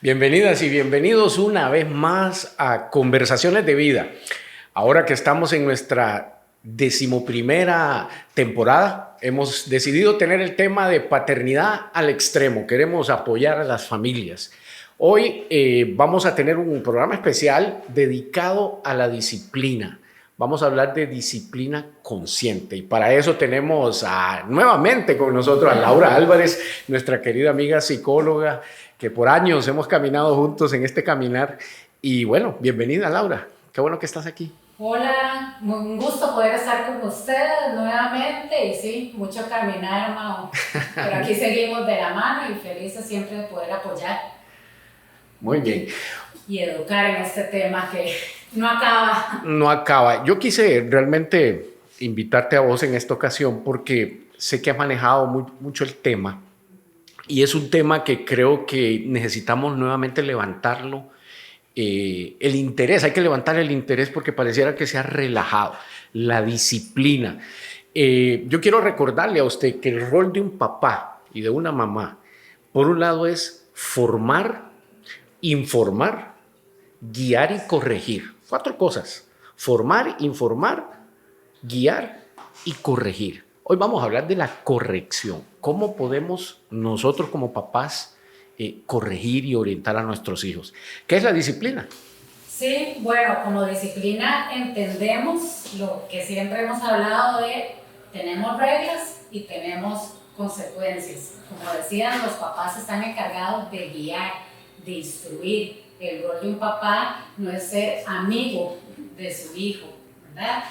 Bienvenidas y bienvenidos una vez más a Conversaciones de Vida. Ahora que estamos en nuestra 11ª temporada, hemos decidido tener el tema de paternidad al extremo. Queremos apoyar a las familias. Hoy vamos a tener un programa especial dedicado a la disciplina. Vamos a hablar de disciplina consciente y para eso tenemos nuevamente con nosotros a Laura Álvarez, nuestra querida amiga psicóloga, que por años hemos caminado juntos en este caminar. Y bueno, bienvenida Laura, qué bueno que estás aquí. Hola, un gusto poder estar con ustedes nuevamente y sí, mucho caminar, hermano, pero aquí seguimos de la mano y felices siempre de poder apoyar. Muy bien. Y educar en este tema que no acaba. No acaba. Yo quise realmente invitarte a vos en esta ocasión porque sé que has manejado mucho el tema y es un tema que creo que necesitamos nuevamente levantarlo. El interés, hay que levantar el interés porque pareciera que se ha relajado. La disciplina. Yo quiero recordarle a usted que el rol de un papá y de una mamá, por un lado es formar, informar, guiar y corregir. 4 cosas. Formar, informar, guiar y corregir. Hoy vamos a hablar de la corrección. ¿Cómo podemos nosotros como papás corregir y orientar a nuestros hijos? ¿Qué es la disciplina? Sí, bueno, como disciplina entendemos lo que siempre hemos hablado de tenemos reglas y tenemos consecuencias. Como decían, los papás están encargados de guiar, de instruir. El rol de un papá no es ser amigo de su hijo, ¿verdad?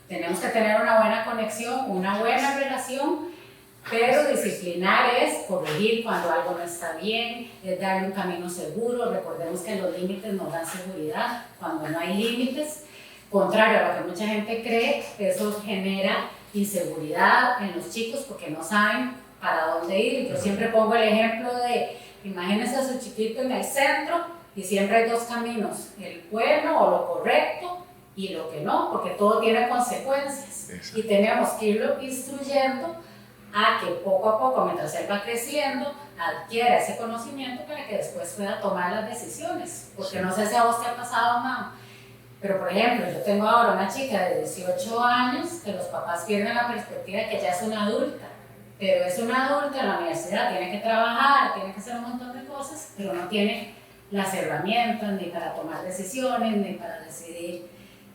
Tenemos que tener una buena conexión, una buena relación, pero disciplinar es corregir cuando algo no está bien, es darle un camino seguro. Recordemos que los límites nos dan seguridad. Cuando no hay límites, contrario a lo que mucha gente cree, eso genera inseguridad en los chicos porque no saben para dónde ir. Yo siempre pongo el ejemplo de, imagínense a su chiquito en el centro y siempre hay 2 caminos, el bueno o lo correcto y lo que no, porque todo tiene consecuencias. Exacto. Y tenemos que irlo instruyendo a que poco a poco, mientras él va creciendo, adquiera ese conocimiento para que después pueda tomar las decisiones. Porque no sé si a vos te ha pasado, mamá, pero por ejemplo, yo tengo ahora una chica de 18 años que los papás pierden la perspectiva de que ya es una adulta, pero es una adulta en la universidad, tiene que trabajar, tiene que hacer un montón de cosas, pero no tiene las herramientas ni para tomar decisiones, ni para decidir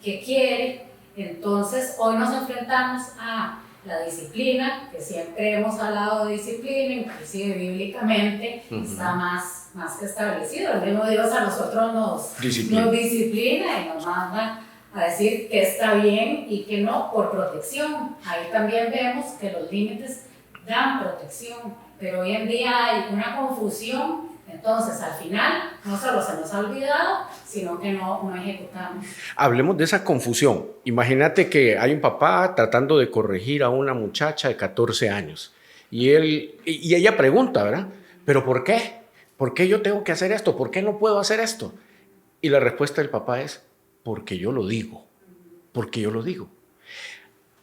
qué quiere. Entonces, hoy nos enfrentamos a la disciplina, que siempre hemos hablado de disciplina, inclusive bíblicamente está más que establecido. El mismo Dios a nosotros nos disciplina y nos manda a decir que está bien y que no por protección. Ahí también vemos que los límites dan protección, pero hoy en día hay una confusión. Entonces, al final, no solo se nos ha olvidado, sino que no ejecutamos. Hablemos de esa confusión. Imagínate que hay un papá tratando de corregir a una muchacha de 14 años y ella pregunta, ¿verdad? ¿Pero por qué? ¿Por qué yo tengo que hacer esto? ¿Por qué no puedo hacer esto? Y la respuesta del papá es, porque yo lo digo. Porque yo lo digo.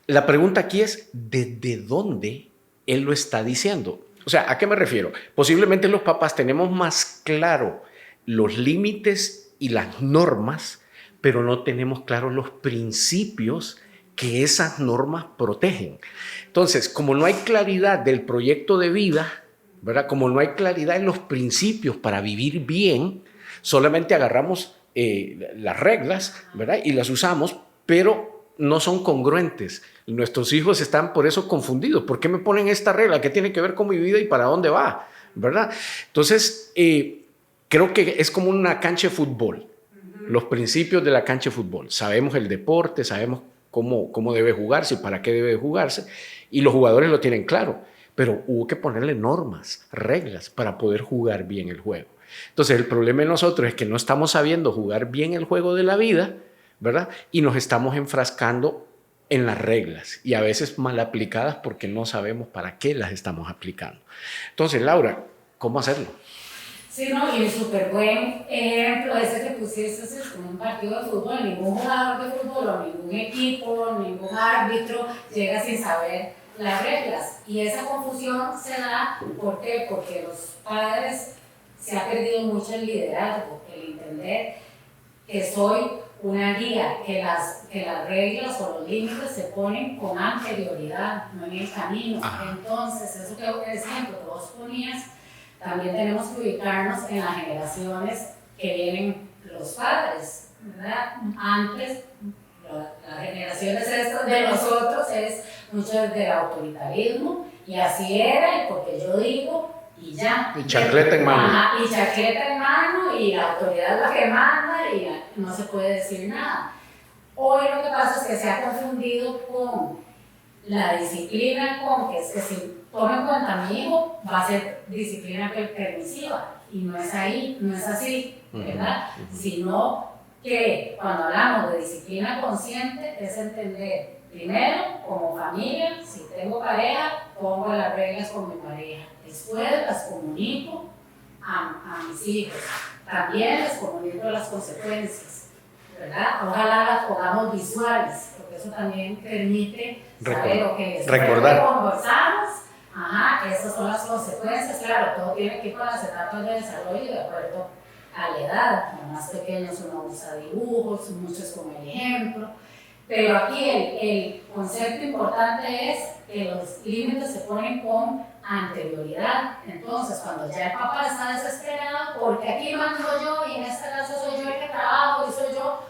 La pregunta aquí es, ¿desde dónde él lo está diciendo? O sea, ¿a qué me refiero? Posiblemente los papás tenemos más claro los límites y las normas, pero no tenemos claros los principios que esas normas protegen. Entonces, como no hay claridad del proyecto de vida, ¿verdad? Como no hay claridad en los principios para vivir bien, solamente agarramos las reglas, ¿verdad? Y las usamos, pero no son congruentes. Nuestros hijos están por eso confundidos. ¿Por qué me ponen esta regla? ¿Qué tiene que ver con mi vida y para dónde va? ¿Verdad? Entonces, creo que es como una cancha de fútbol. Los principios de la cancha de fútbol. Sabemos el deporte, sabemos cómo debe jugarse y para qué debe jugarse. Y los jugadores lo tienen claro. Pero hubo que ponerle normas, reglas para poder jugar bien el juego. Entonces, el problema de nosotros es que no estamos sabiendo jugar bien el juego de la vida, ¿verdad? Y nos estamos enfrascando en las reglas y a veces mal aplicadas porque no sabemos para qué las estamos aplicando. Entonces, Laura, ¿cómo hacerlo? Sí, no, y el súper buen ejemplo ese que pusiste es como un partido de fútbol. Ningún jugador de fútbol o ningún equipo, ningún árbitro llega sin saber las reglas. Y esa confusión se da, ¿por qué? Porque los padres se ha perdido mucho el liderazgo, el entender que soy una guía, que las reglas o los límites se ponen con anterioridad, no en el camino. Ajá. Entonces, eso que el ejemplo que vos ponías, también tenemos que ubicarnos en las generaciones que vienen los padres, ¿verdad? Antes, las generaciones estas de nosotros es mucho del autoritarismo, y así era, y porque yo digo, y ya. Y chancleta en mano. Ajá, y chancleta en mano, y la autoridad es la que manda, y no se puede decir nada. Hoy lo que pasa es que se ha confundido con la disciplina, con que es que si tomo en cuenta a mi hijo, va a ser disciplina permisiva. Y no es ahí, no es así, ¿verdad? Sino que cuando hablamos de disciplina consciente es entender, primero, como familia, si tengo pareja, pongo las reglas con mi pareja. Después las comunico a mis hijos. También les comunico las consecuencias, ¿verdad? Ojalá las pongamos visuales, porque eso también permite saber lo que es. Recordar. Conversamos, ajá, esas son las consecuencias. Claro, todo tiene que ir con las etapas de desarrollo de acuerdo a la edad. Los más pequeños uno usa dibujos, muchos con el ejemplo. Pero aquí el concepto importante es que los límites se ponen con anterioridad. Entonces, cuando ya el papá está desesperado, porque aquí mando yo y en esta casa soy yo el que trabajo y soy yo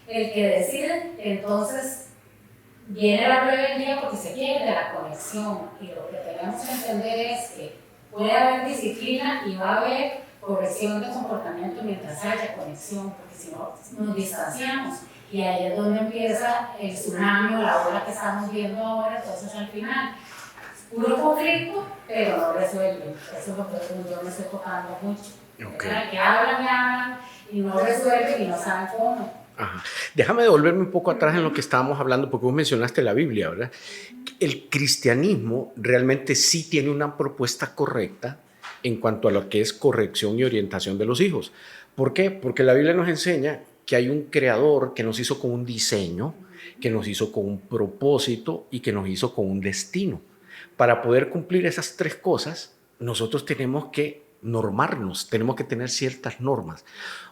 el que decide, entonces viene la rebeldía porque se pierde la conexión. Y lo que tenemos que entender es que puede haber disciplina y va a haber corrección de comportamiento mientras haya conexión, porque si no nos distanciamos. Y ahí es donde empieza el tsunami o la ola que estamos viendo ahora. Entonces al final, puro conflicto, pero no resuelven. Eso es lo que yo me estoy tocando mucho. Okay. Que hablan y no resuelven y no saben cómo. Ajá. Déjame devolverme un poco atrás en lo que estábamos hablando, porque vos mencionaste la Biblia, ¿verdad? El cristianismo realmente sí tiene una propuesta correcta en cuanto a lo que es corrección y orientación de los hijos. ¿Por qué? Porque la Biblia nos enseña que hay un creador que nos hizo con un diseño, que nos hizo con un propósito y que nos hizo con un destino. Para poder cumplir esas tres cosas, nosotros tenemos que normarnos, tenemos que tener ciertas normas.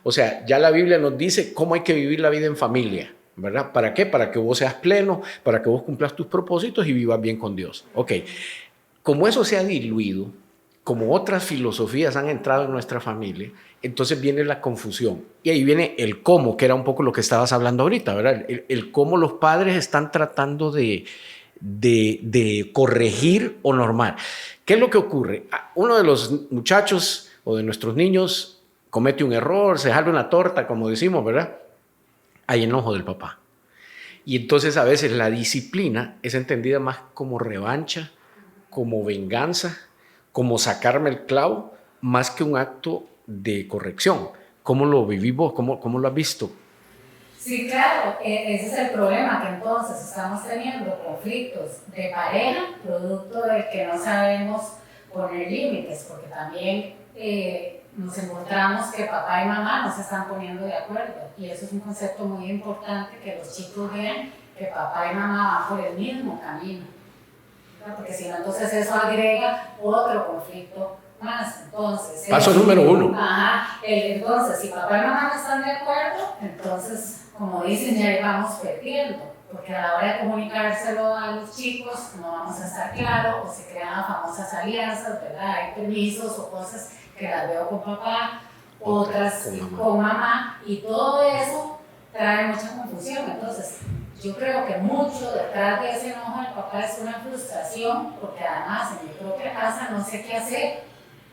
O sea, ya la Biblia nos dice cómo hay que vivir la vida en familia, ¿verdad? ¿Para qué? Para que vos seas pleno, para que vos cumplas tus propósitos y vivas bien con Dios. Ok, como eso se ha diluido, como otras filosofías han entrado en nuestra familia, entonces viene la confusión. Y ahí viene el cómo, que era un poco lo que estabas hablando ahorita, ¿verdad? El cómo los padres están tratando de corregir o normar. ¿Qué es lo que ocurre? Uno de los muchachos o de nuestros niños comete un error, se jala una torta, como decimos, ¿verdad? Hay enojo del papá. Y entonces a veces la disciplina es entendida más como revancha, como venganza, como sacarme el clavo, más que un acto de corrección. ¿Cómo lo vivimos? ¿Cómo lo has visto? Sí, claro, ese es el problema, que entonces estamos teniendo conflictos de pareja, producto de que no sabemos poner límites, porque también nos encontramos que papá y mamá no se están poniendo de acuerdo, y eso es un concepto muy importante, que los chicos vean que papá y mamá van por el mismo camino, ¿no? Porque si no, entonces eso agrega otro conflicto más. Entonces, paso número 1. Ajá, entonces, si papá y mamá no están de acuerdo, entonces, como dicen, ya vamos perdiendo, porque a la hora de comunicárselo a los chicos no vamos a estar claros, o se crean las famosas alianzas, ¿verdad? Hay permisos o cosas que las veo con papá, otras con mamá, y todo eso trae mucha confusión. Entonces, yo creo que mucho detrás de ese enojo del papá es una frustración, porque además en mi propia casa no sé qué hacer,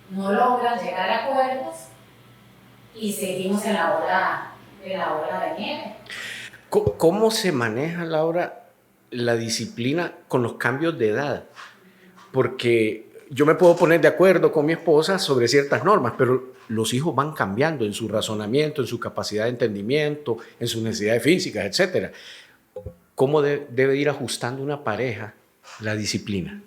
no logran llegar a acuerdos y seguimos en la ola de nieve. ¿Cómo se maneja, Laura, la disciplina con los cambios de edad? Porque yo me puedo poner de acuerdo con mi esposa sobre ciertas normas, pero los hijos van cambiando en su razonamiento, en su capacidad de entendimiento, en sus necesidades físicas, etc. ¿Cómo debe ir ajustando una pareja la disciplina?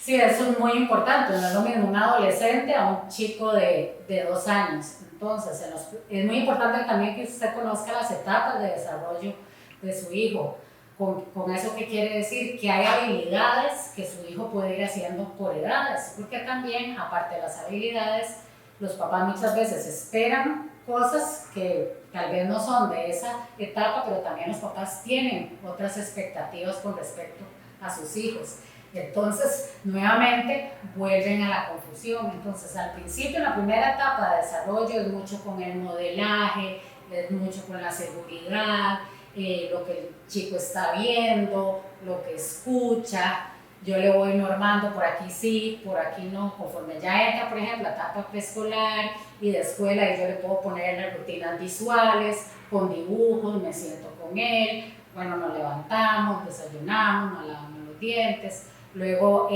Sí, eso es muy importante, no es lo mismo un adolescente a un chico de 2 años. Entonces, es muy importante también que usted conozca las etapas de desarrollo de su hijo. Con eso, ¿qué quiere decir? Que hay habilidades que su hijo puede ir haciendo por edades, porque también, aparte de las habilidades, los papás muchas veces esperan cosas que tal vez no son de esa etapa, pero también los papás tienen otras expectativas con respecto a sus hijos. Entonces, nuevamente, vuelven a la confusión. Entonces, al principio, en la primera etapa de desarrollo, es mucho con el modelaje, es mucho con la seguridad, lo que el chico está viendo, lo que escucha. Yo le voy normando por aquí sí, por aquí no. Conforme ya entra, por ejemplo, a etapa preescolar y de escuela, y yo le puedo poner las rutinas visuales, con dibujos, me siento con él, bueno, nos levantamos, desayunamos, nos lavamos los dientes. Luego,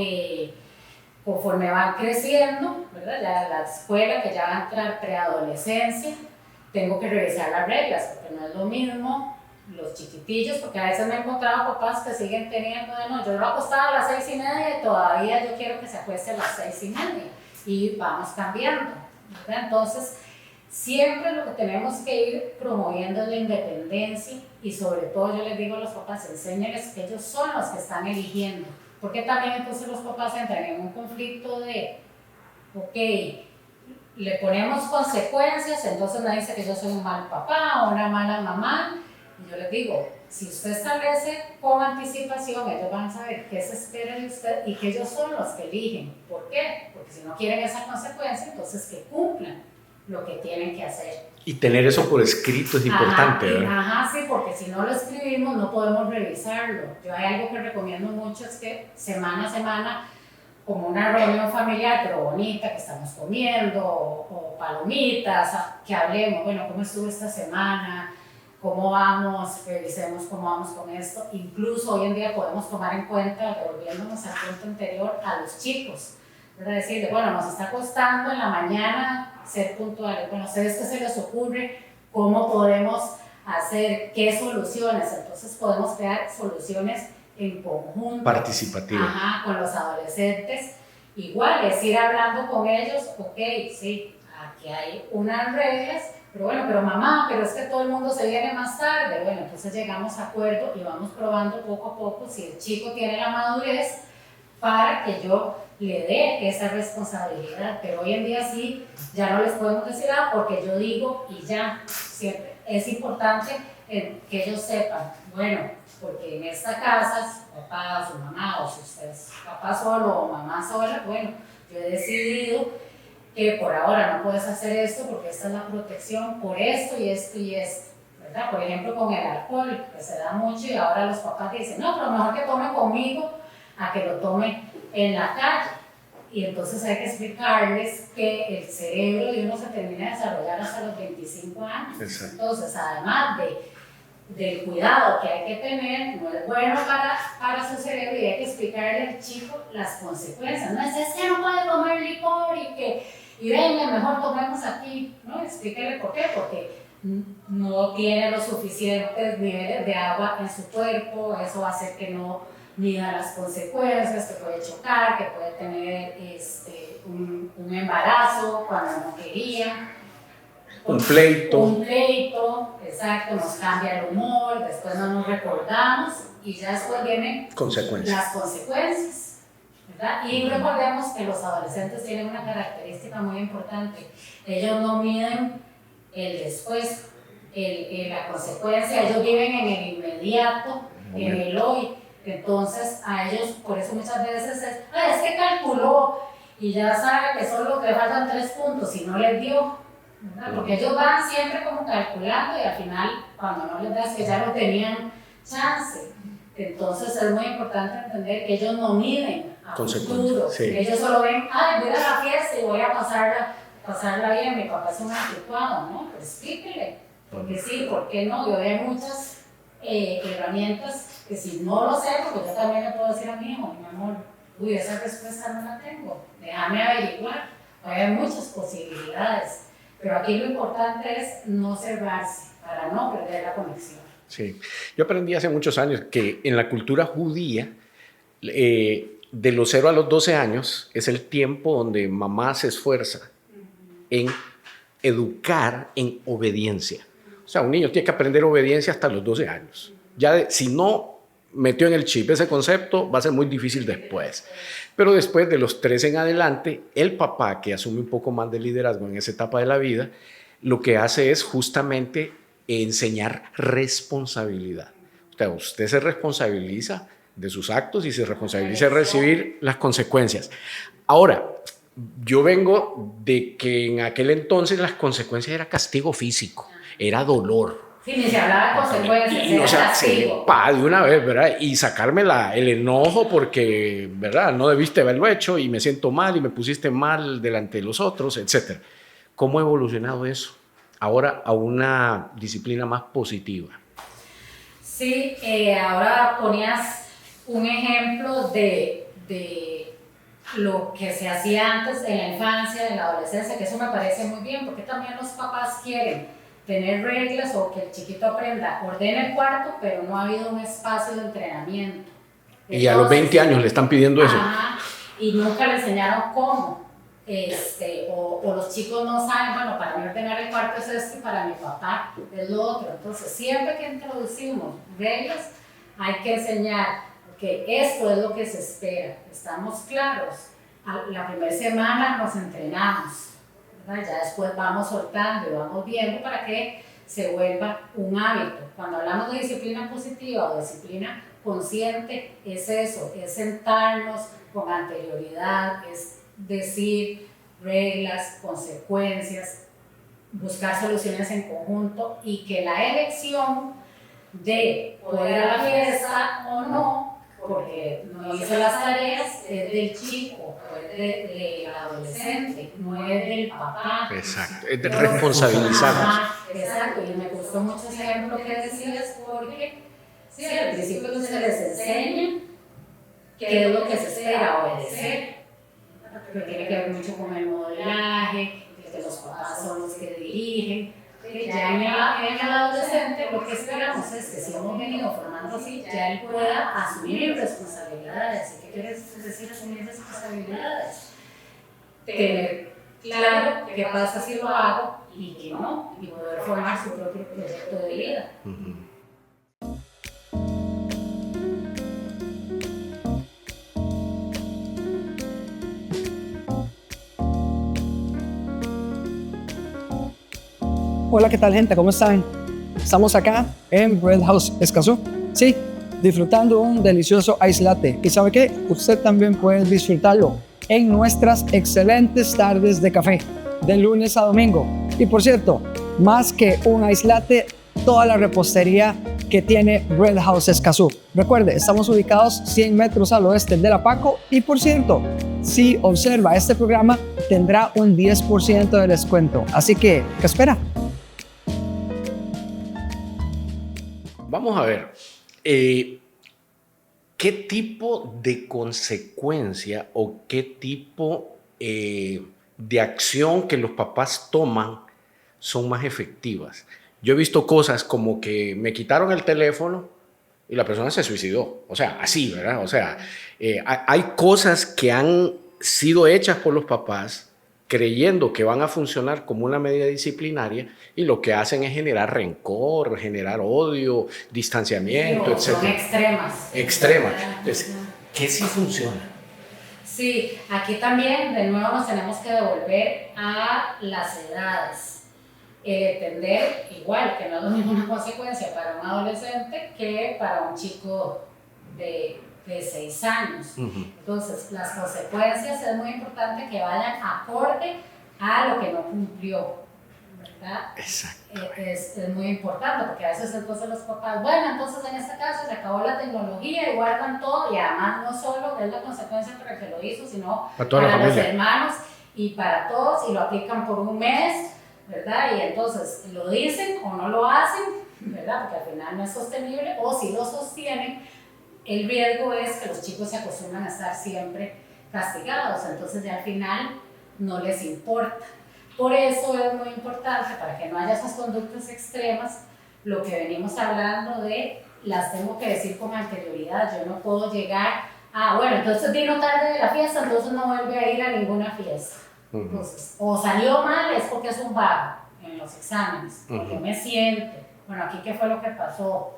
conforme van creciendo, ¿verdad? Ya la escuela, que ya va a entrar preadolescencia, tengo que revisar las reglas, porque no es lo mismo los chiquitillos, porque a veces me he encontrado papás que siguen teniendo, no, yo lo acostaba a las 6:30 y todavía yo quiero que se acueste a las 6:30, y vamos cambiando, ¿verdad? Entonces, siempre lo que tenemos que ir promoviendo es la independencia, y sobre todo yo les digo a los papás, enséñenles que ellos son los que están eligiendo, porque también entonces los papás entran en un conflicto de, ok, le ponemos consecuencias, entonces me dice que yo soy un mal papá o una mala mamá, y yo les digo, si usted establece con anticipación, ellos van a saber qué se espera de usted y que ellos son los que eligen. ¿Por qué? Porque si no quieren esa consecuencia, entonces que cumplan lo que tienen que hacer. Y tener eso por escrito es importante, ¿verdad? Ajá, sí, porque si no lo escribimos no podemos revisarlo. Yo hay algo que recomiendo mucho, es que semana a semana, como una reunión familiar, pero bonita, que estamos comiendo, o palomitas, que hablemos, bueno, ¿cómo estuvo esta semana? ¿Cómo vamos? Revisemos cómo vamos con esto. Incluso hoy en día podemos tomar en cuenta, devolviéndonos al punto anterior, a los chicos. Es decir, bueno, nos está costando en la mañana ser puntuales. Bueno, ¿ustedes qué se les ocurre? ¿Cómo podemos hacer? ¿Qué soluciones? Entonces podemos crear soluciones en conjunto. Participativa. Ajá, con los adolescentes. Igual es ir hablando con ellos, ok, sí, aquí hay unas reglas, pero bueno, pero mamá, pero es que todo el mundo se viene más tarde. Bueno, entonces llegamos a acuerdo y vamos probando poco a poco si el chico tiene la madurez para que yo le dé esa responsabilidad. Pero hoy en día sí, ya no les podemos decir porque yo digo y ya. Siempre es importante que ellos sepan, bueno, porque en esta casa, su papá, su mamá, o si usted es papá solo o mamá sola, bueno, yo he decidido que por ahora no puedes hacer esto porque esta es la protección por esto y esto y esto, ¿verdad? Por ejemplo, con el alcohol, que se da mucho y ahora los papás dicen, no, pero mejor que tome conmigo a que lo tome en la calle. Y entonces hay que explicarles que el cerebro de uno se termina de desarrollar hasta los 25 años. Exacto. Entonces, además del cuidado que hay que tener, no es bueno para su cerebro, y hay que explicarle al chico las consecuencias. No es que no puede tomar licor y venga, mejor tomemos aquí. No, explíquele por qué, porque no tiene los suficientes niveles de agua en su cuerpo, eso va a hacer que no mida las consecuencias, que puede chocar, que puede tener un embarazo cuando no quería. Un pleito. Un pleito, exacto, nos cambia el humor, después no nos recordamos y ya después vienen las consecuencias, ¿verdad? Y recordemos que los adolescentes tienen una característica muy importante, ellos no miden el después, la consecuencia, ellos viven en el inmediato, en el hoy. Entonces a ellos, por eso muchas veces es que calculó y ya sabe que solo le faltan 3 puntos y no les dio, ¿verdad? Porque ellos van siempre como calculando y al final cuando no les das que ya no tenían chance. Entonces es muy importante entender que ellos no miden a futuro, sí. Ellos solo ven, voy a la fiesta y voy a pasarla bien, mi papá es un anticuado, ¿no? Pero explíquele, porque sí, ¿por qué no? Yo hay muchas herramientas que si no lo sé, porque yo también le puedo decir a mi hijo, mi amor, uy, esa respuesta no la tengo, déjame averiguar, hay muchas posibilidades, pero aquí lo importante es no cerrarse para no perder la conexión. Sí, yo aprendí hace muchos años que en la cultura judía de los 0 a los 12 años es el tiempo donde mamá se esfuerza en educar en obediencia. O sea, un niño tiene que aprender obediencia hasta los 12 años. Si no metió en el chip ese concepto, va a ser muy difícil después. Pero después de los 13 en adelante, el papá, que asume un poco más de liderazgo en esa etapa de la vida, lo que hace es justamente enseñar responsabilidad. O sea, usted se responsabiliza de sus actos y se responsabiliza de recibir las consecuencias. Ahora, yo vengo de que en aquel entonces las consecuencias era castigo físico, era dolor. Sí, ni se hablaba de consecuencias, Y no era castigo. de una vez, ¿verdad? Y sacarme el enojo porque, ¿verdad? No debiste haberlo hecho y me siento mal y me pusiste mal delante de los otros, etc. ¿Cómo ha evolucionado eso ahora a una disciplina más positiva? Sí, ahora ponías un ejemplo de lo que se hacía antes en la infancia, en la adolescencia, que eso me parece muy bien, porque también los papás quieren tener reglas o que el chiquito aprenda, ordena el cuarto, pero no ha habido un espacio de entrenamiento. Entonces, y a los 20 años le están pidiendo eso. Y nunca le enseñaron cómo. O los chicos no saben, bueno, para mí ordenar el cuarto es esto y para mi papá es lo otro. Entonces, siempre que introducimos reglas, hay que enseñar que esto es lo que se espera. Estamos claros. La primera semana nos entrenamos, ¿verdad? Ya después vamos soltando y vamos viendo para que se vuelva un hábito. Cuando hablamos de disciplina positiva o disciplina consciente, es eso, es sentarnos con anterioridad, es decir reglas, consecuencias, buscar soluciones en conjunto y que la elección de poder ir a la fiesta o no, porque no hizo las tareas, es del chico, es del adolescente, no es del papá. Exacto, es de responsabilizarnos. Exacto, y me gustó mucho ese ejemplo que decías porque sí, al principio se les enseña qué es lo que se espera obedecer, pero tiene que ver mucho con el modelaje, que los papás son los que dirigen. Ya en el adolescente lo que esperamos es que si hemos venido formando así, ya él pueda asumir responsabilidades. ¿Y qué quieres decir asumir responsabilidades? Tener claro qué pasa si lo hago y qué no, y poder formar su propio proyecto de vida. Hola, ¿qué tal, gente? ¿Cómo están? Estamos acá en Bread House Escazú. Sí, disfrutando un delicioso ice latte. ¿Y sabe qué? Usted también puede disfrutarlo en nuestras excelentes tardes de café, de lunes a domingo. Y por cierto, más que un ice latte, toda la repostería que tiene Bread House Escazú. Recuerde, estamos ubicados 100 metros al oeste de La Paco. Y por cierto, si observa este programa, tendrá un 10% de descuento. Así que, ¿qué espera? Vamos a ver, ¿qué tipo de consecuencia o qué tipo de acción que los papás toman son más efectivas? Yo he visto cosas como que me quitaron el teléfono y la persona se suicidó. O sea, así, ¿verdad? O sea, hay cosas que han sido hechas por los papás creyendo que van a funcionar como una medida disciplinaria y lo que hacen es generar rencor, generar odio, distanciamiento, etc. Son extremas. Extremas. Entonces, ¿qué sí funciona? Sí, aquí también de nuevo nos tenemos que devolver a las edades. El entender igual que no es lo mismo una consecuencia para un adolescente que para un chico de 6 años. Entonces, las consecuencias es muy importante que vayan acorde a lo que no cumplió, ¿verdad? Exacto. Es muy importante porque a veces entonces los papás, bueno, entonces en este caso se acabó la tecnología y guardan todo y además no solo es la consecuencia para el que lo hizo, sino para los hermanos y para todos y lo aplican por un mes, ¿verdad? Y entonces lo dicen o no lo hacen, ¿verdad? Porque al final no es sostenible, o si lo sostienen, el riesgo es que los chicos se acostumbran a estar siempre castigados, entonces ya al final no les importa. Por eso es muy importante, para que no haya esas conductas extremas, lo que venimos hablando de las tengo que decir con anterioridad. Yo no puedo llegar Bueno, entonces vino tarde de la fiesta, entonces no vuelve a ir a ninguna fiesta. Entonces, o salió mal es porque es un vago en los exámenes, porque me siente. Bueno, aquí qué fue lo que pasó.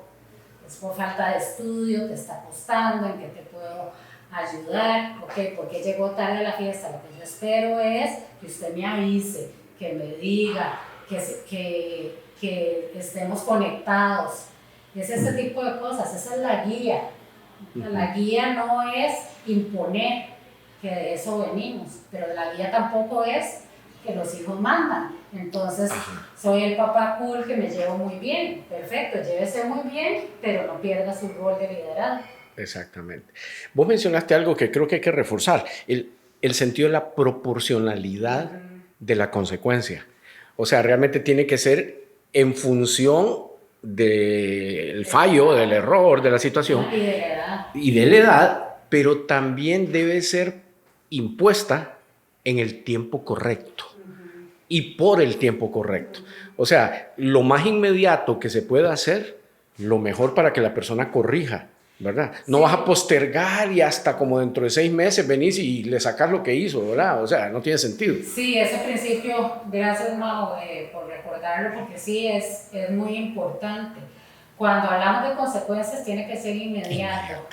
Es por falta de estudio, te está costando, en qué te puedo ayudar, ok, porque llegó tarde a la fiesta. Lo que yo espero es que usted me avise, que me diga, que estemos conectados. Es ese tipo de cosas, esa es la guía. La guía no es imponer, que de eso venimos, pero la guía tampoco es que los hijos mandan. Entonces, soy el papá cool que me llevo muy bien. Perfecto, llévese muy bien, pero no pierda su rol de liderazgo. Exactamente. Vos mencionaste algo que creo que hay que reforzar, el sentido de la proporcionalidad de la consecuencia. O sea, realmente tiene que ser en función del fallo, del error, de la situación Y de la edad. y de la edad, pero también debe ser impuesta en el tiempo correcto y por el tiempo correcto. O sea, lo más inmediato que se pueda hacer, lo mejor para que la persona corrija, ¿verdad? No vas a postergar y hasta como dentro de 6 meses venís y le sacas lo que hizo, ¿verdad? O sea, no tiene sentido. Sí, ese principio, gracias Mau por recordarlo, porque sí es muy importante. Cuando hablamos de consecuencias tiene que ser inmediato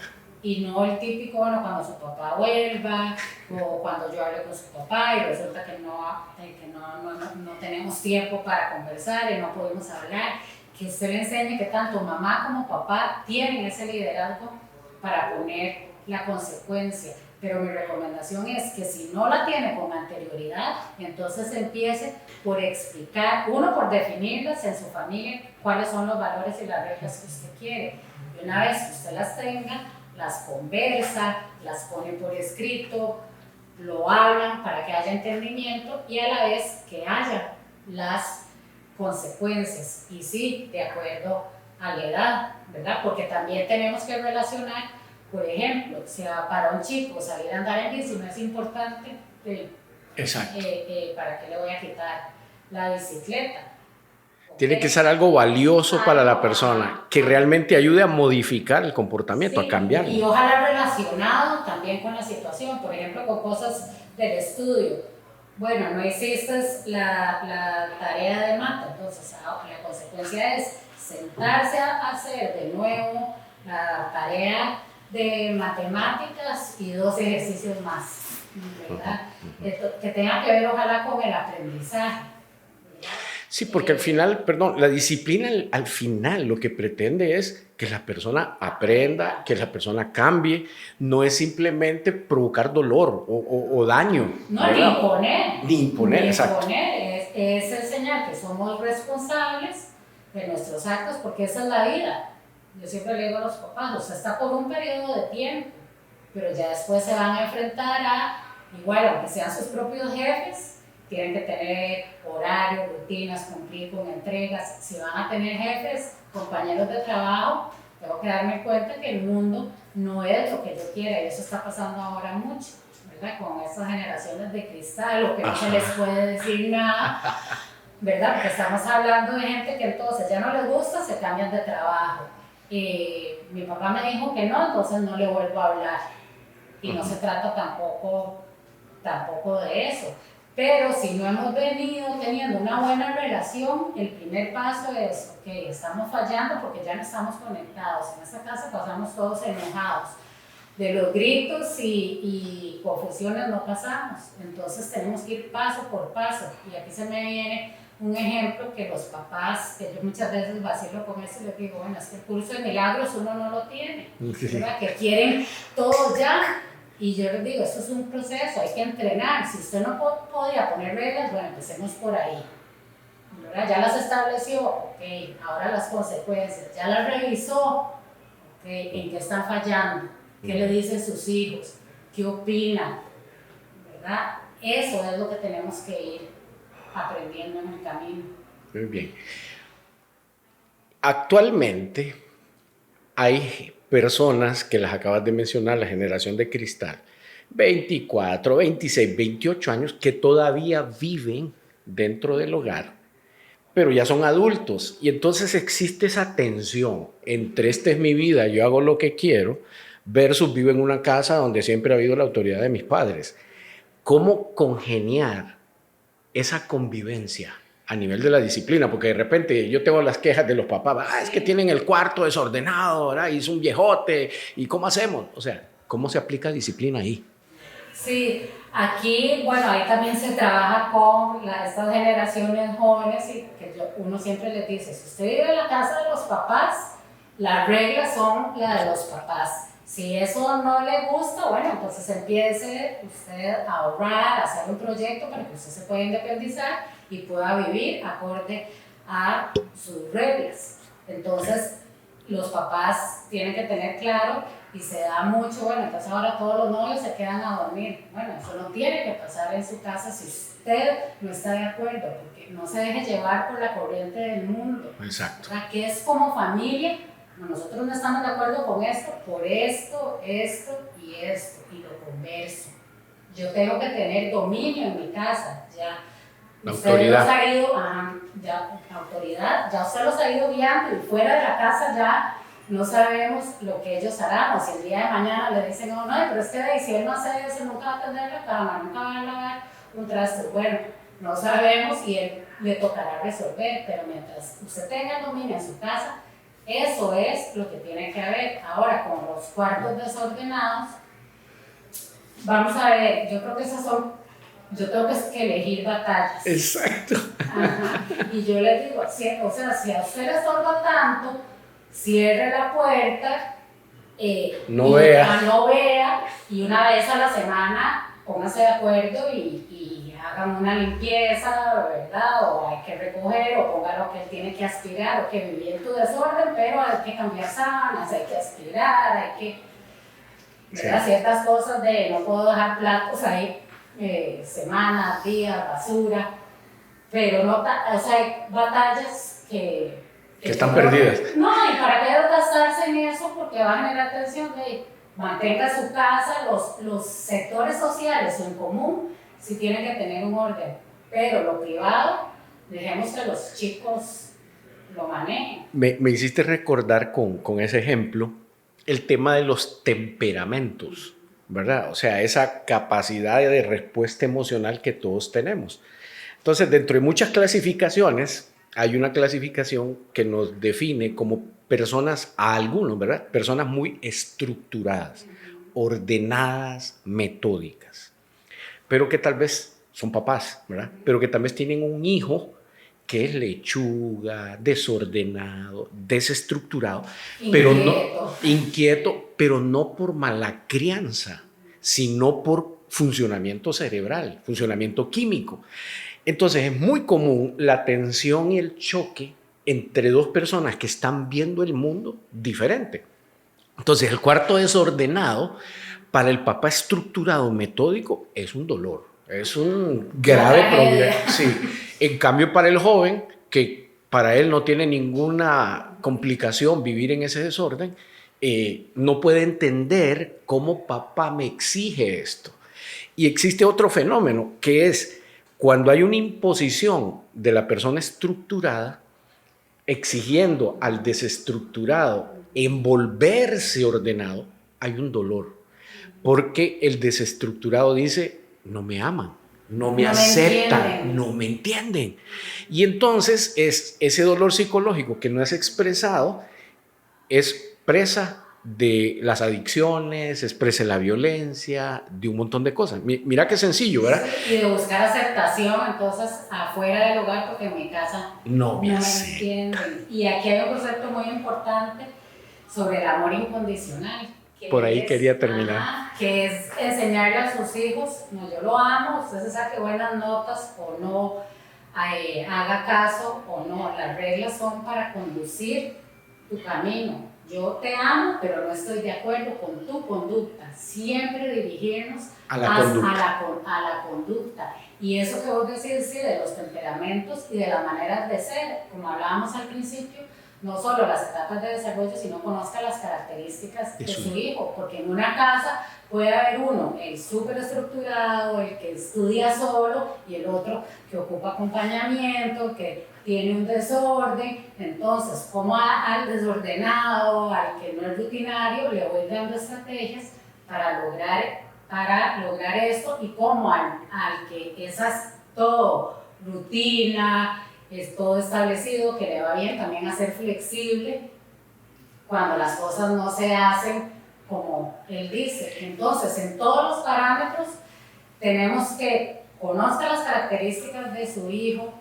y no el típico, bueno, cuando su papá vuelva o cuando yo hable con su papá y resulta que no tenemos tiempo para conversar y no podemos hablar. Que usted le enseñe que tanto mamá como papá tienen ese liderazgo para poner la consecuencia. Pero mi recomendación es que si no la tiene con anterioridad, entonces empiece por explicar, uno, por definirlas en su familia, cuáles son los valores y las reglas que usted quiere. Y una vez que usted las tenga, las conversa, las pone por escrito, lo hablan para que haya entendimiento y a la vez que haya las consecuencias. Y sí, de acuerdo a la edad, ¿verdad? Porque también tenemos que relacionar. Por ejemplo, si para un chico salir a andar en bici no es importante, Exacto. ¿Para qué le voy a quitar la bicicleta? Tiene que ser algo valioso para la persona, que realmente ayude a modificar el comportamiento, sí, a cambiarlo. Y ojalá relacionado también con la situación, por ejemplo, con cosas del estudio. Bueno, no hiciste la tarea de mate, entonces la consecuencia es sentarse a hacer de nuevo la tarea de matemáticas y 2 ejercicios más, ¿verdad? Que tenga que ver ojalá con el aprendizaje. Sí, porque al final, la disciplina al final lo que pretende es que la persona aprenda, que la persona cambie, no es simplemente provocar dolor o daño. No, ¿verdad? ni imponer. Ni imponer, exacto. Es enseñar que somos responsables de nuestros actos, porque esa es la vida. Yo siempre le digo a los papás, o sea, está por un periodo de tiempo, pero ya después se van a enfrentar a, igual, aunque sean sus propios jefes, tienen que tener horarios, rutinas, cumplir con entregas. Si van a tener jefes, compañeros de trabajo, tengo que darme cuenta que el mundo no es lo que yo quiera, y eso está pasando ahora mucho, ¿verdad? Con estas generaciones de cristal, o que no se les puede decir nada, ¿verdad? Porque estamos hablando de gente que entonces ya no les gusta, se cambian de trabajo. Mi papá me dijo que no, entonces no le vuelvo a hablar. Y no se trata tampoco de eso. Pero si no hemos venido teniendo una buena relación, el primer paso es, ok, estamos fallando porque ya no estamos conectados. En esta casa pasamos todos enojados. De los gritos y confusiones no pasamos. Entonces tenemos que ir paso por paso. Y aquí se me viene un ejemplo que los papás, que yo muchas veces vacilo con eso y les digo, bueno, es que el curso de milagros uno no lo tiene, ¿verdad? Que quieren todo ya. Y yo les digo, esto es un proceso, hay que entrenar. Si usted no podía poner reglas, bueno, empecemos por ahí, ¿verdad? Ya las estableció, ok, ahora las consecuencias, ya las revisó, ok, ¿en qué están fallando? ¿Qué le dicen sus hijos? ¿Qué opinan? ¿Verdad? Eso es lo que tenemos que ir aprendiendo en el camino. Muy bien. Actualmente hay personas que las acabas de mencionar, la generación de cristal, 24, 26, 28 años, que todavía viven dentro del hogar, pero ya son adultos. Y entonces existe esa tensión entre esta es mi vida, yo hago lo que quiero, versus vivo en una casa donde siempre ha habido la autoridad de mis padres. ¿Cómo congeniar esa convivencia a nivel de la disciplina? Porque de repente yo tengo las quejas de los papás, es que tienen el cuarto desordenado, ¿verdad? Y es un viejote, ¿y cómo hacemos? O sea, ¿cómo se aplica disciplina ahí? Sí, aquí, bueno, ahí también se trabaja con estas generaciones jóvenes y que uno siempre les dice, si usted vive en la casa de los papás, las reglas son las de los papás. Si eso no le gusta, bueno, entonces empiece usted a ahorrar, a hacer un proyecto para que usted se pueda independizar y pueda vivir acorde a sus reglas. Entonces, los papás tienen que tener claro y se da mucho, bueno, entonces ahora todos los novios se quedan a dormir. Bueno, eso no tiene que pasar en su casa si usted no está de acuerdo, porque no se deje llevar por la corriente del mundo. Exacto. O sea, que es como familia, nosotros no estamos de acuerdo con esto, por esto, esto, y lo converso. Yo tengo que tener dominio en mi casa, ya. La Usted autoridad. los ha ido, autoridad, ya usted los ha ido guiando y fuera de la casa ya no sabemos lo que ellos harán, o si el día de mañana le dicen, no, pero es que si él no hace eso, nunca va a tender la cama, nunca va a lavar un traste. Bueno, no sabemos y él le tocará resolver, pero mientras usted tenga el dominio en su casa, eso es lo que tiene que haber. Ahora, con los cuartos desordenados, vamos a ver, yo creo que yo tengo que elegir batallas. Exacto. Ajá. Y yo les digo, si a usted le estorba tanto, cierre la puerta, no vea, y una vez a la semana pónganse de acuerdo y hagan una limpieza, ¿verdad? O hay que recoger, o ponga lo que él tiene que aspirar, o que vivir en tu desorden, pero hay que cambiar sábanas, hay que aspirar, hay que, ¿verdad? Sí. Ciertas cosas de no puedo dejar platos ahí semanas, días, basura, pero no, o sea, hay batallas que están perdidas. No, y para qué gastarse en eso, porque va a generar tensión. Mantenga su casa, los sectores sociales o en común, sí tienen que tener un orden, pero lo privado, dejemos que los chicos lo manejen. Me hiciste recordar con ese ejemplo el tema de los temperamentos, ¿verdad? O sea, esa capacidad de respuesta emocional que todos tenemos. Entonces, dentro de muchas clasificaciones, hay una clasificación que nos define como personas, a algunos, ¿verdad? Personas muy estructuradas, ordenadas, metódicas, pero que tal vez son papás, ¿verdad? Pero que tal vez tienen un hijo que es lechuga, desordenado, desestructurado, inquieto, pero no por mala crianza, sino por funcionamiento cerebral, funcionamiento químico. Entonces es muy común la tensión y el choque entre dos personas que están viendo el mundo diferente. Entonces el cuarto desordenado para el papá estructurado, metódico, es un dolor, es un grave problema. Sí. En cambio para el joven, que para él no tiene ninguna complicación vivir en ese desorden, no puede entender cómo papá me exige esto. Y existe otro fenómeno que es cuando hay una imposición de la persona estructurada exigiendo al desestructurado envolverse ordenado, hay un dolor. Porque el desestructurado dice, no me aman, no me aceptan, no me entienden. Y entonces es ese dolor psicológico que no es expresado, es presa de las adicciones, expresa la violencia, de un montón de cosas. Mira qué sencillo, ¿verdad? Y de buscar aceptación, entonces, afuera del hogar, porque en mi casa no me entienden. Y aquí hay un concepto muy importante sobre el amor incondicional. Por ahí quería terminar. Que es enseñarle a sus hijos, no, yo lo amo, usted se saque buenas notas o no, haga caso o no, las reglas son para conducir tu camino. Yo te amo, pero no estoy de acuerdo con tu conducta. Siempre dirigirnos a la conducta. Y eso que vos decís, sí, de los temperamentos y de las maneras de ser, como hablábamos al principio, no solo las etapas de desarrollo, sino conozca las características de su hijo, porque en una casa puede haber uno, el súper estructurado, el que estudia solo, y el otro que ocupa acompañamiento, que tiene un desorden. Entonces, como al desordenado, al que no es rutinario, le voy dando estrategias para lograr esto, y como al que esas todo rutina, es todo establecido, que le va bien, también a ser flexible cuando las cosas no se hacen como él dice. Entonces, en todos los parámetros tenemos que conocer las características de su hijo,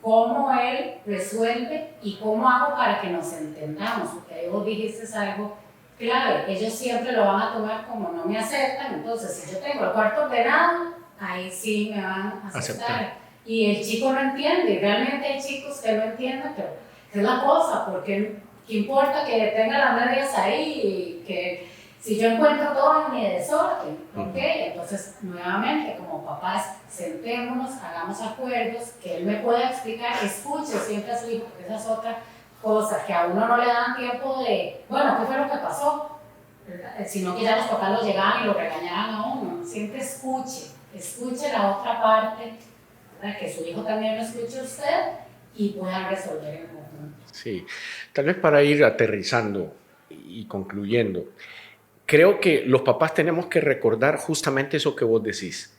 cómo él resuelve y cómo hago para que nos entendamos, porque ahí vos dijiste algo clave. Ellos siempre lo van a tomar como no me aceptan. Entonces, si yo tengo el cuarto ordenado, ahí sí me van a aceptar. Y el chico no entiende, y realmente hay chicos que no entienden, pero es la cosa, porque ¿qué importa que tenga las medias ahí? Y que si yo encuentro todo en mi desorden, ¿ok? Entonces, nuevamente, como papás, sentémonos, hagamos acuerdos, que él me pueda explicar, escuche siempre a su hijo, porque esa es otra cosa, que a uno no le dan tiempo de, bueno, ¿qué fue lo que pasó? Sino que ya los papás lo llegaban y lo regañaban a uno. Siempre escuche la otra parte, ¿verdad? Que su hijo también lo escuche a usted y puedan resolver en conjunto. Sí, tal vez para ir aterrizando y concluyendo, creo que los papás tenemos que recordar justamente eso que vos decís,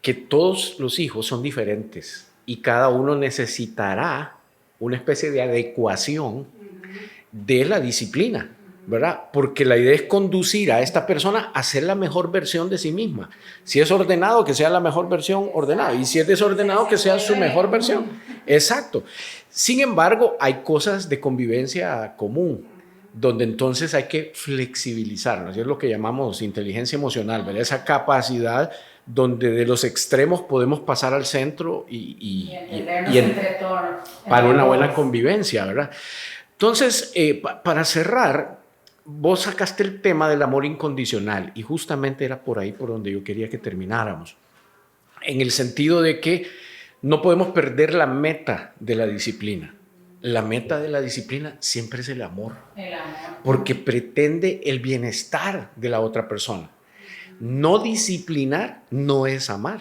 que todos los hijos son diferentes y cada uno necesitará una especie de adecuación de la disciplina, ¿verdad? Porque la idea es conducir a esta persona a ser la mejor versión de sí misma. Si es ordenado, que sea la mejor versión ordenada, y si es desordenado, que sea su mejor versión. Exacto. Sin embargo, hay cosas de convivencia común, donde entonces hay que flexibilizarnos, y es lo que llamamos inteligencia emocional, ¿verdad? Esa capacidad donde de los extremos podemos pasar al centro para una buena convivencia, ¿verdad? Entonces, para cerrar, vos sacaste el tema del amor incondicional, y justamente era por ahí por donde yo quería que termináramos, en el sentido de que no podemos perder la meta de la disciplina. La meta de la disciplina siempre es el amor, porque pretende el bienestar de la otra persona. No disciplinar no es amar,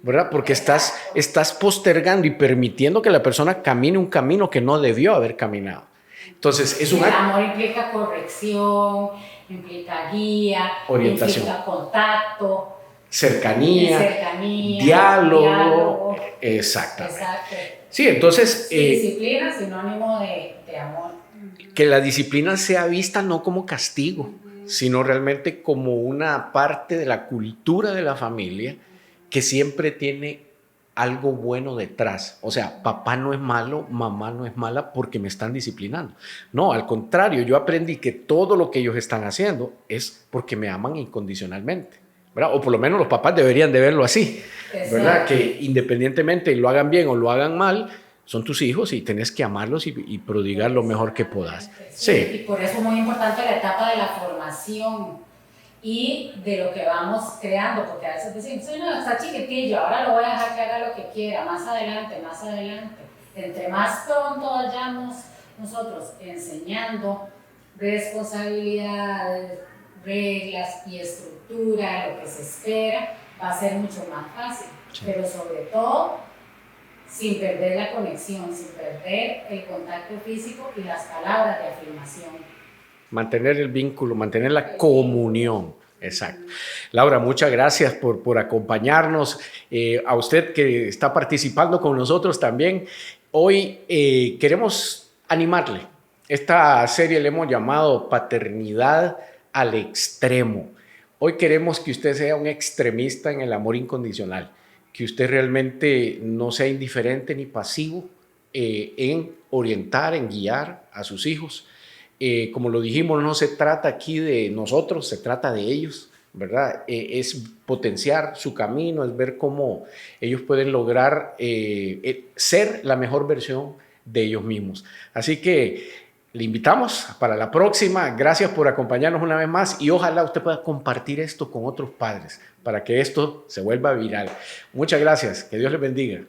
¿verdad? Porque estás postergando y permitiendo que la persona camine un camino que no debió haber caminado. Entonces, el amor implica corrección, implica guía, orientación, implica contacto, cercanía, diálogo. Exactamente. Exacto. Sí, entonces... disciplina es sinónimo de amor. Que la disciplina sea vista no como castigo, sino realmente como una parte de la cultura de la familia que siempre tiene algo bueno detrás. O sea, papá no es malo, mamá no es mala porque me están disciplinando. No, al contrario, yo aprendí que todo lo que ellos están haciendo es porque me aman incondicionalmente, ¿verdad? O por lo menos los papás deberían de verlo así, ¿verdad? Que independientemente lo hagan bien o lo hagan mal, son tus hijos y tenés que amarlos y prodigar lo mejor que puedas. Sí. Y por eso es muy importante la etapa de la formación y de lo que vamos creando, porque a veces decimos, no, está chiquitillo, ahora lo voy a dejar que haga lo que quiera, más adelante. Entre más pronto vayamos nosotros enseñando responsabilidades, reglas y estructura, lo que se espera, va a ser mucho más fácil. Sí. Pero sobre todo, sin perder la conexión, sin perder el contacto físico y las palabras de afirmación. Mantener el vínculo, mantener la comunión. Exacto. Laura, muchas gracias por acompañarnos. A usted que está participando con nosotros también. Hoy queremos animarle. Esta serie le hemos llamado Paternidad al Extremo. Hoy queremos que usted sea un extremista en el amor incondicional, que usted realmente no sea indiferente ni pasivo en orientar, en guiar a sus hijos. Como lo dijimos, no se trata aquí de nosotros, se trata de ellos, ¿verdad? Es potenciar su camino, es ver cómo ellos pueden lograr ser la mejor versión de ellos mismos. Así que le invitamos para la próxima. Gracias por acompañarnos una vez más y ojalá usted pueda compartir esto con otros padres para que esto se vuelva viral. Muchas gracias. Que Dios les bendiga.